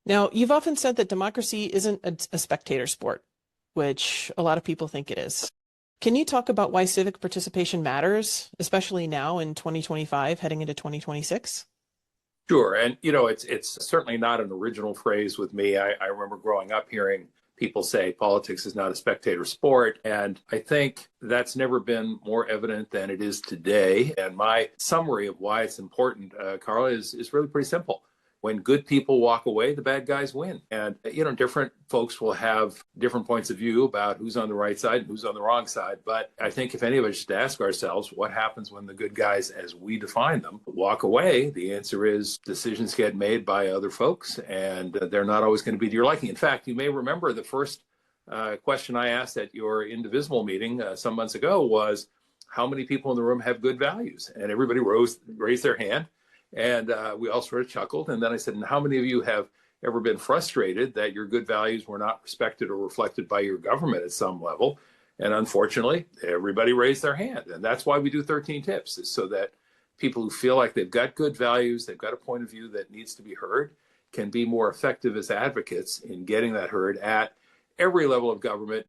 Now, you've often said that democracy isn't a spectator sport, which a lot of people think it is. Can you talk about why civic participation matters, especially now in 2025, heading into 2026? Sure. And, it's certainly not an original phrase with me. I remember growing up hearing people say politics is not a spectator sport. And I think that's never been more evident than it is today. And my summary of why it's important, Carla, is really pretty simple. When good people walk away, the bad guys win. And, different folks will have different points of view about who's on the right side and who's on the wrong side. But I think if any of us should ask ourselves what happens when the good guys, as we define them, walk away, the answer is decisions get made by other folks, and they're not always going to be to your liking. In fact, you may remember the first question I asked at your Indivisible meeting some months ago was, how many people in the room have good values? And everybody raised their hand. And we all sort of chuckled. And then I said, and how many of you have ever been frustrated that your good values were not respected or reflected by your government at some level? And unfortunately, everybody raised their hand. And that's why we do 13 tips, is so that people who feel like they've got good values, they've got a point of view that needs to be heard, can be more effective as advocates in getting that heard at every level of government,